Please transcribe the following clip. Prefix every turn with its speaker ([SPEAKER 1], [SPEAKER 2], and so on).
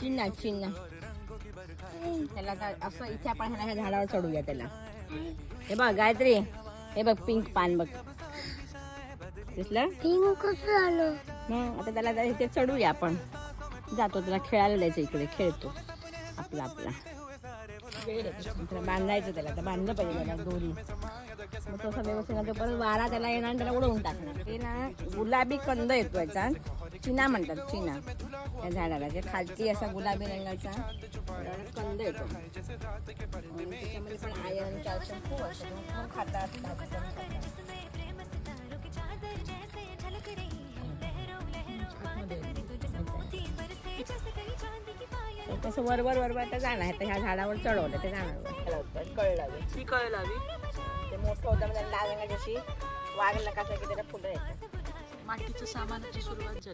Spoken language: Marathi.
[SPEAKER 1] चिन्ना चिन्ना त्याला असं इथे आपण ह्या झाडावर चढूया त्याला. हे बघ गायत्री, हे बघ पिंक पान बघ दिसलं.
[SPEAKER 2] कसं आलं
[SPEAKER 1] आता त्याला इथे चढूया आपण. जातो त्याला खेळायला द्यायचं, इकडे खेळतो आपला आपला. त्याला बांधायचं, त्याला तर बांधलं पाहिजे त्याला दोरी. मग तसं व्यवस्थित नंतर परत वारा त्याला येणार आणि त्याला उडवून टाकणार. ते ना गुलाबी कंद येतो याचा, चिना म्हणतात चिना या झाडाला. ते खालती असा गुलाबी रंगाचा कंद येतो. त्याच्यामध्ये पण आयर्न कॅल्शियम खूप असतं, खूप खातात. तसं वरवर वरवर तर जाणार. तर ह्या झाडावर चढवलं ते जाणार. कळ लावी ते मोठं होतं म्हणजे लाल रंगाची वाघ नकासारखी त्याला फुलं येतात.
[SPEAKER 3] मातीचं सामानाची सुरुवात झाली.